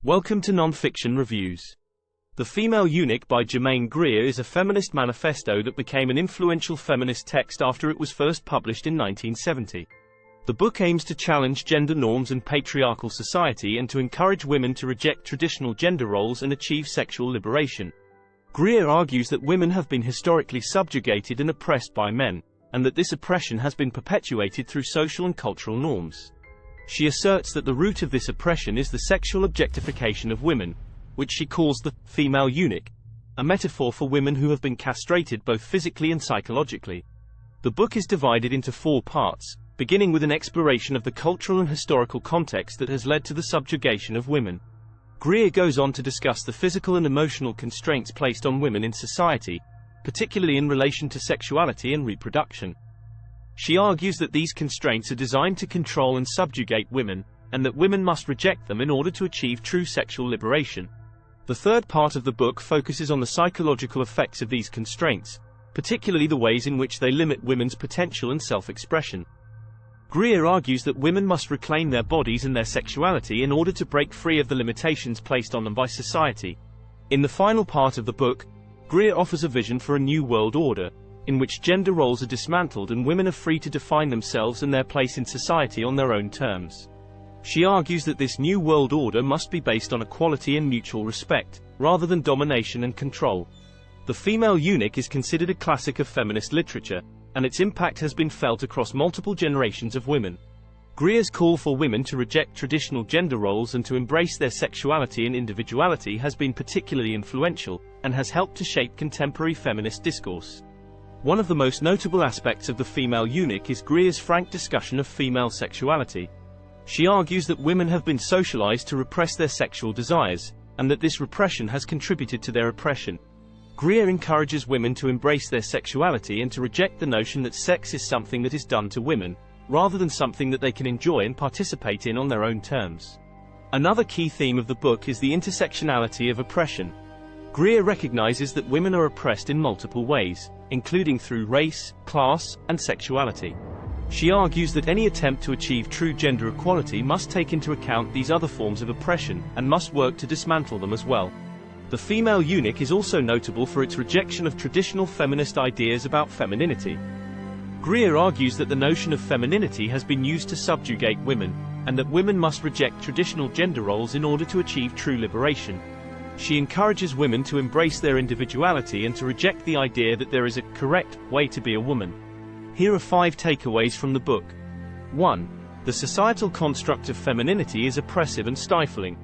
Welcome to Non-Fiction Reviews. The Female Eunuch by Germaine Greer is a feminist manifesto that became an influential feminist text after it was first published in 1970. The book aims to challenge gender norms and patriarchal society and to encourage women to reject traditional gender roles and achieve sexual liberation. Greer argues that women have been historically subjugated and oppressed by men, and that this oppression has been perpetuated through social and cultural norms. She asserts that the root of this oppression is the sexual objectification of women, which she calls the female eunuch, a metaphor for women who have been castrated both physically and psychologically. The book is divided into 4 parts, beginning with an exploration of the cultural and historical context that has led to the subjugation of women. Greer goes on to discuss the physical and emotional constraints placed on women in society, particularly in relation to sexuality and reproduction. She argues that these constraints are designed to control and subjugate women, and that women must reject them in order to achieve true sexual liberation. The third part of the book focuses on the psychological effects of these constraints, particularly the ways in which they limit women's potential and self-expression. Greer argues that women must reclaim their bodies and their sexuality in order to break free of the limitations placed on them by society. In the final part of the book, Greer offers a vision for a new world order, in which gender roles are dismantled and women are free to define themselves and their place in society on their own terms. She argues that this new world order must be based on equality and mutual respect, rather than domination and control. The Female Eunuch is considered a classic of feminist literature, and its impact has been felt across multiple generations of women. Greer's call for women to reject traditional gender roles and to embrace their sexuality and individuality has been particularly influential, and has helped to shape contemporary feminist discourse. One of the most notable aspects of the Female Eunuch is Greer's frank discussion of female sexuality. She argues that women have been socialized to repress their sexual desires, and that this repression has contributed to their oppression. Greer encourages women to embrace their sexuality and to reject the notion that sex is something that is done to women, rather than something that they can enjoy and participate in on their own terms. Another key theme of the book is the intersectionality of oppression. Greer recognizes that women are oppressed in multiple ways, including through race, class, and sexuality. She argues that any attempt to achieve true gender equality must take into account these other forms of oppression, and must work to dismantle them as well. The Female Eunuch is also notable for its rejection of traditional feminist ideas about femininity. Greer argues that the notion of femininity has been used to subjugate women, and that women must reject traditional gender roles in order to achieve true liberation. She encourages women to embrace their individuality and to reject the idea that there is a correct way to be a woman. Here are 5 takeaways from the book. 1. The societal construct of femininity is oppressive and stifling.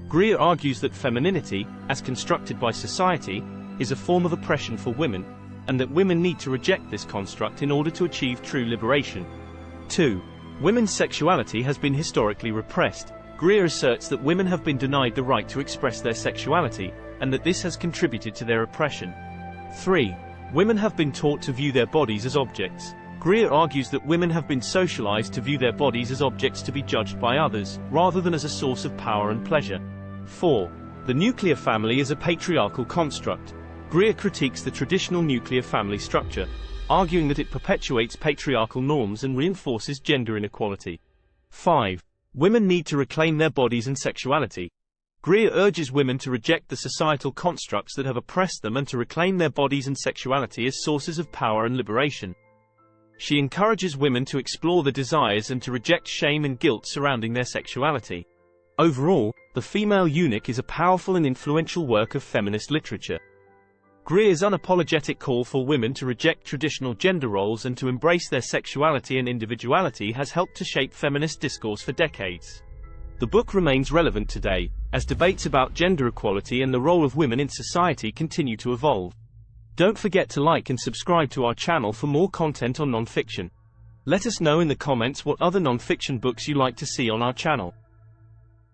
Greer argues that femininity, as constructed by society, is a form of oppression for women, and that women need to reject this construct in order to achieve true liberation. 2. Women's sexuality has been historically repressed. Greer asserts that women have been denied the right to express their sexuality, and that this has contributed to their oppression. 3. Women have been taught to view their bodies as objects. Greer argues that women have been socialized to view their bodies as objects to be judged by others, rather than as a source of power and pleasure. 4. The nuclear family is a patriarchal construct. Greer critiques the traditional nuclear family structure, arguing that it perpetuates patriarchal norms and reinforces gender inequality. 5. Women need to reclaim their bodies and sexuality. Greer urges women to reject the societal constructs that have oppressed them and to reclaim their bodies and sexuality as sources of power and liberation. She encourages women to explore their desires and to reject shame and guilt surrounding their sexuality. Overall, The Female Eunuch is a powerful and influential work of feminist literature. Greer's unapologetic call for women to reject traditional gender roles and to embrace their sexuality and individuality has helped to shape feminist discourse for decades. The book remains relevant today, as debates about gender equality and the role of women in society continue to evolve. Don't forget to like and subscribe to our channel for more content on non-fiction. Let us know in the comments what other non-fiction books you like to see on our channel.